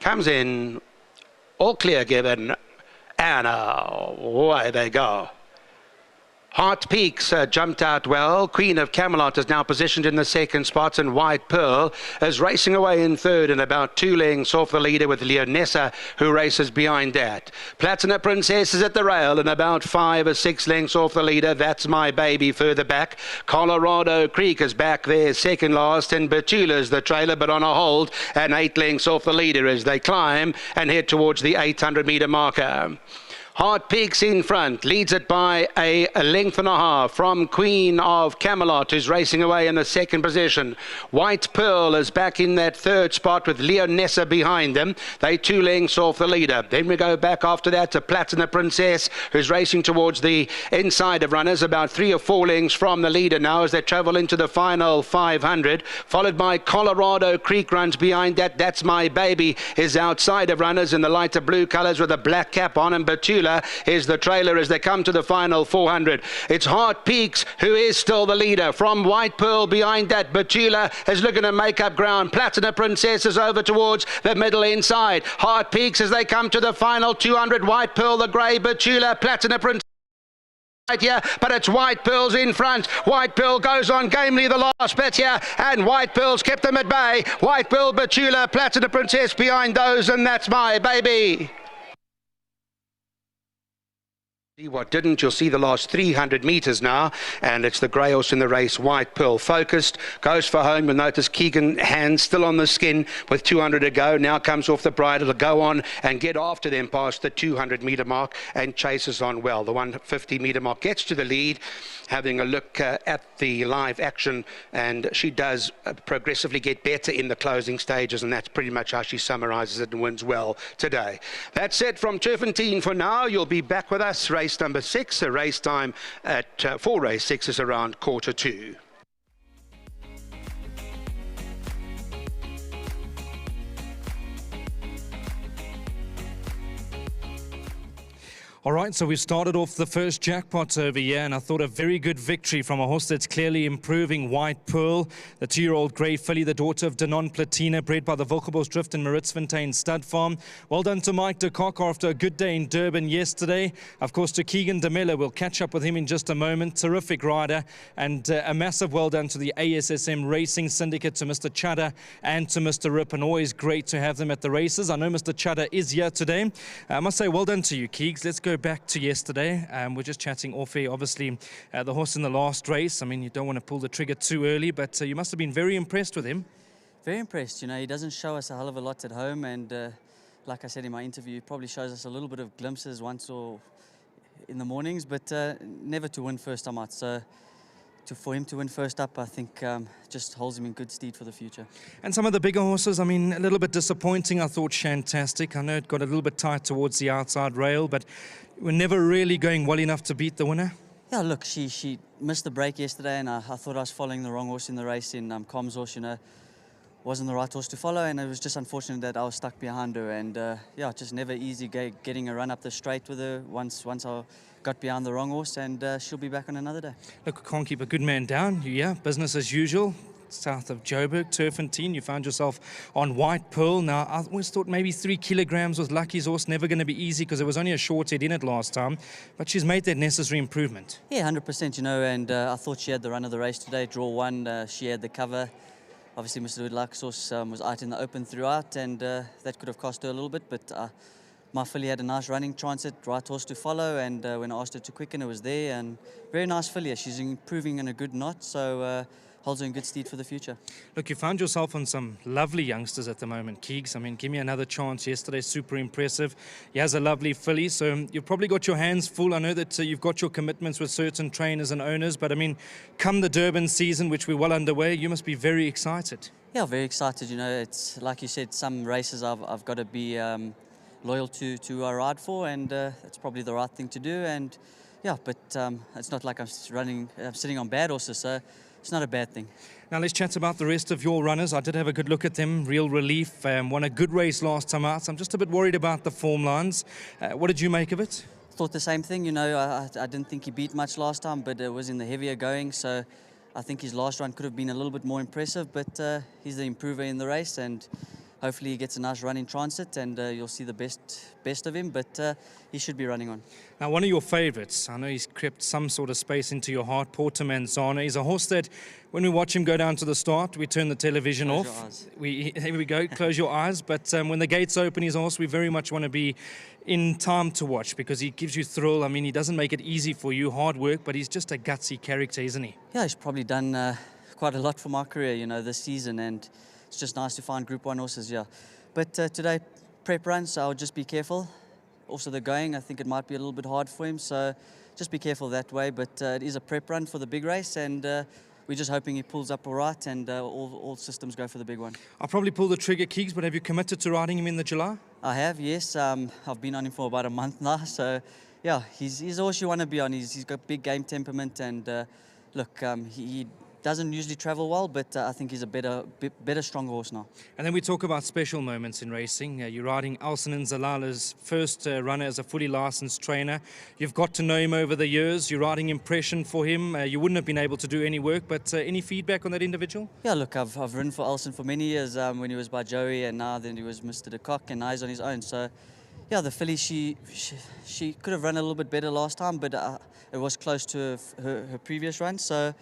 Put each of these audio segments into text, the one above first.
comes in, all clear given, and away they go. Heart Peaks jumped out well. Queen of Camelot is now positioned in the second spot, and White Pearl is racing away in third and about 2 lengths off the leader, with Leonessa, who races behind that. Platina Princess is at the rail and about 5 or 6 lengths off the leader. That's My Baby further back. Colorado Creek is back there second last, and Betula's the trailer but on a hold, and 8 lengths off the leader as they climb and head towards the 800-metre marker. Heart Peaks in front, leads it by a length and a half from Queen of Camelot, who's racing away in the second position. White Pearl is back in that third spot with Leonessa behind them. They 2 lengths off the leader. Then we go back after that to Platina Princess, who's racing towards the inside of runners, about 3 or 4 lengths from the leader now as they travel into the final 500, followed by Colorado Creek runs behind that. That's My Baby is outside of runners in the lighter blue colours with a black cap on, and Betula is the trailer as they come to the final 400. It's Heart Peaks who is still the leader. From White Pearl behind that, Betula is looking to make up ground. Platina Princess is over towards the middle inside. Heart Peaks as they come to the final 200. White Pearl the grey, Betula, Platina Princess right here, but it's White Pearl's in front. White Pearl goes on gamely the last bit here, and White Pearl's kept them at bay. White Pearl, Betula, Platina Princess behind those, and that's My Baby. What didn't, you'll see the last 300 metres now, and it's the grey horse in the race, White Pearl. Focused, goes for home. You'll notice Keegan hands still on the skin with 200 to go. Now comes off the bridle to go on and get after them past the 200-metre mark and chases on well. The 150-metre mark gets to the lead, having a look at the live action, and she does progressively get better in the closing stages, and that's pretty much how she summarises it and wins well today. That's it from Turffontein for now. You'll be back with us race number 6. The race time at for race 6 is around 1:45. All right, so we've started off the first jackpot over here, and I thought a very good victory from a horse that's clearly improving, White Pearl, the 2-year-old grey filly, the daughter of Danon Platina, bred by the Wilgerbos Drift and Turffontein Stud Farm. Well done to Mike de Kock after a good day in Durban yesterday. Of course, to Keegan de Miller, we'll catch up with him in just a moment. Terrific rider, and a massive well done to the ASSM Racing Syndicate, to Mr. Chadda and to Mr. Rip, and always great to have them at the races. I know Mr. Chadda is here today. I must say well done to you, Keegs. Let's go back to yesterday. We're just chatting off air. Obviously, the horse in the last race, I mean, you don't want to pull the trigger too early, but you must have been very impressed with him. Very impressed. You know, he doesn't show us a hell of a lot at home, and like I said in my interview, he probably shows us a little bit of glimpses once or in the mornings, but never to win first time out. So for him to win first up, I think just holds him in good stead for the future. And some of the bigger horses, I mean, a little bit disappointing. I thought Shantastic. I know it got a little bit tight towards the outside rail, but we're never really going well enough to beat the winner. Yeah, look, she missed the break yesterday, and I thought I was following the wrong horse in the race in Com's horse, you know. Wasn't the right horse to follow, and it was just unfortunate that I was stuck behind her, and yeah, just never easy getting a run up the straight with her once I got behind the wrong horse, and she'll be back on another day. Look, can't keep a good man down. Yeah, business as usual. South of Joburg, Turffontein, you found yourself on White Pearl. Now, I always thought maybe 3 kilograms with Lucky's horse never going to be easy because there was only a short head in it last time, but she's made that necessary improvement. Yeah, 100%, you know, and I thought she had the run of the race today, draw 1, she had the cover. Obviously, Mr. Lucky's horse was out in the open throughout, and that could have cost her a little bit, but my filly had a nice running transit, right horse to follow, and when I asked her to quicken, it was there, and very nice filly. She's improving in a good knot, so holds her in good stead for the future. Look, you found yourself on some lovely youngsters at the moment, Keegs. I mean, give me another chance yesterday, super impressive. He has a lovely filly, so you've probably got your hands full. I know that you've got your commitments with certain trainers and owners, but I mean, come the Durban season, which we're well underway, you must be very excited. Yeah, very excited. You know, it's like you said, some races I've got to be loyal to who I ride for, and it's probably the right thing to do. And yeah, but it's not like I'm sitting on bad horses, so it's not a bad thing. Now let's chat about the rest of your runners. I did have a good look at them. Real Relief won a good race last time out. I'm just a bit worried about the form lines. What did you make of it? Thought the same thing. You know, I didn't think he beat much last time, but it was in the heavier going, so I think his last run could have been a little bit more impressive, but he's the improver in the race, and hopefully he gets a nice run in transit, and you'll see the best of him. But he should be running on. Now, one of your favourites, I know he's crept some sort of space into your heart, Portamanzana. He's a horse that, when we watch him go down to the start, we turn the television Close off. your eyes. Here we go, close your eyes. But when the gates open, he's a horse we very much want to be in time to watch, because he gives you thrill. I mean, he doesn't make it easy for you, hard work, but he's just a gutsy character, isn't he? Yeah, he's probably done quite a lot for my career, this season, and it's just nice to find Group 1 horses here. But today, prep run, so I'll just be careful. Also the going, I think it might be a little bit hard for him, so just be careful that way. But it is a prep run for the big race, and we're just hoping he pulls up all right, and all systems go for the big one. I'll probably pull the trigger, Keegs, but have you committed to riding him in the July? I have, yes. I've been on him for about a month now, so yeah, he's a horse you want to be on. He's got big game temperament, and look, he doesn't usually travel well, but I think he's a better, stronger horse now. And then we talk about special moments in racing. You're riding Alson and Zalala's first runner as a fully licensed trainer. You've got to know him over the years. You're riding Impression for him. You wouldn't have been able to do any work, but any feedback on that individual? Yeah, look, I've ridden for Alson for many years, when he was by Joey, and now then he was Mr. De Kock, and now he's on his own. So yeah, the filly, she could have run a little bit better last time, but it was close to her previous run. So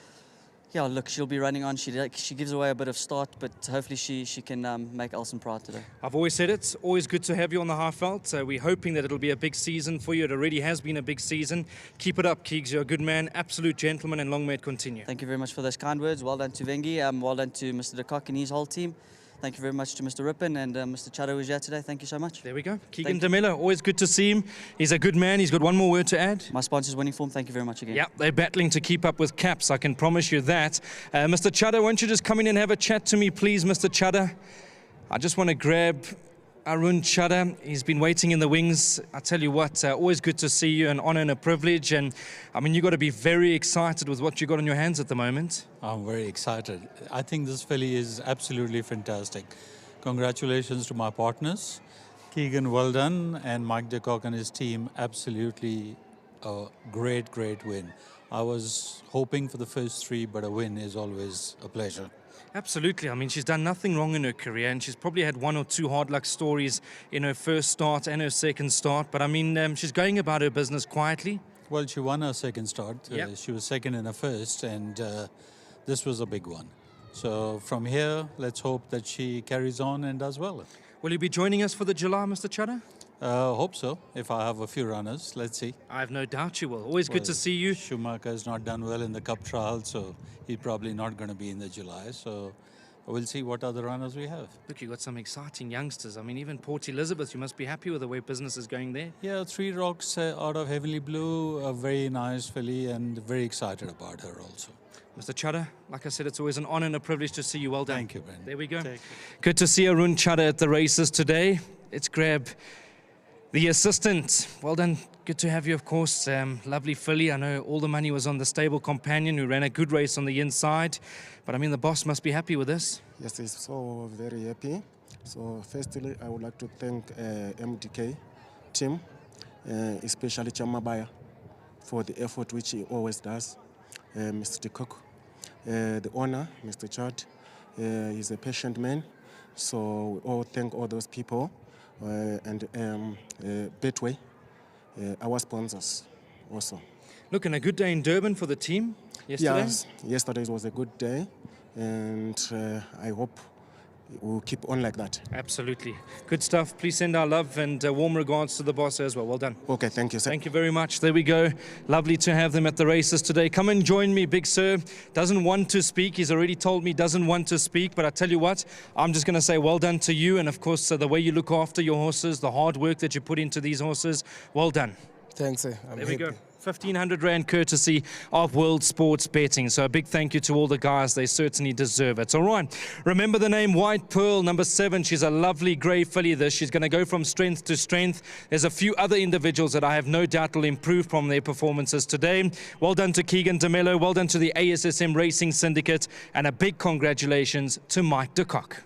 yeah, look, she'll be running on. She gives away a bit of start, but hopefully she can make Alson proud today. I've always said it's always good to have you on the Highveld. We're hoping that it'll be a big season for you. It already has been a big season. Keep it up, Keegs. You're a good man, absolute gentleman, and long may it continue. Thank you very much for those kind words. Well done to Vengi. Well done to Mr. De Kock and his whole team. Thank you very much to Mr. Rippon and Mr. Chaddo who's here today. Thank you so much. There we go. Keegan DeMello, always good to see him. He's a good man. He's got one more word to add. My sponsor's winning form. Thank you very much again. Yeah, they're battling to keep up with Caps. I can promise you that. Mr. Chaddo, won't you just come in and have a chat to me, please, Mr. Chaddo? I just want to grab Arun Chadda. He's been waiting in the wings. I tell you what, always good to see you, an honor and a privilege. And I mean, you've got to be very excited with what you've got on your hands at the moment. I'm very excited. I think this filly is absolutely fantastic. Congratulations to my partners. Keegan, well done, and Mike De Kock and his team, absolutely a great, great win. I was hoping for the first three, but a win is always a pleasure. Absolutely. I mean, she's done nothing wrong in her career, and she's probably had one or two hard luck stories in her first start and her second start. But I mean, she's going about her business quietly. Well, she won her second start. Yep. She was second in her first, and this was a big one. So from here, let's hope that she carries on and does well. Will you be joining us for the July, Mr. Chadda? Hope so, if I have a few runners. Let's see. I have no doubt you will. Always good to see you. Schumacher has not done well in the Cup trial, so he's probably not going to be in the July. So we'll see what other runners we have. Look, you've got some exciting youngsters. I mean, even Port Elizabeth, you must be happy with the way business is going there. Yeah, 3 Rocks out of Heavenly Blue, a very nice filly, and very excited about her also. Mr. Chadda, like I said, it's always an honor and a privilege to see you. Well done. Thank you, Ben. There we go. Take care. Good to see Arun Chadda at the races today. Let's grab the assistant. Well done. Good to have you, of course. Lovely filly. I know all the money was on the stable companion who ran a good race on the inside. But I mean, the boss must be happy with this. Yes, he's so very happy. So firstly, I would like to thank MDK team, especially Chamabaya, for the effort which he always does. Mr. De Kock, the owner, Mr. Chad, he's a patient man. So we all thank all those people. And Betway, our sponsors also. Look, and a good day in Durban for the team yesterday. Yes, yesterday was a good day, and I hope we'll keep on like that. Absolutely. Good stuff. Please send our love and warm regards to the boss as well. Well done. Okay, thank you, sir. Thank you very much. There we go. Lovely to have them at the races today. Come and join me, Big Sir. Doesn't want to speak. He's already told me doesn't want to speak. But I tell you what, I'm just going to say well done to you. And of course, the way you look after your horses, the hard work that you put into these horses, well done. Thanks, sir. There we go. 1,500 Rand courtesy of World Sports Betting. So a big thank you to all the guys. They certainly deserve it. All right. Remember the name White Pearl, number 7. She's a lovely grey filly. She's going to go from strength to strength. There's a few other individuals that I have no doubt will improve from their performances today. Well done to Keegan DeMello. Well done to the ASSM Racing Syndicate. And a big congratulations to Mike De Kock.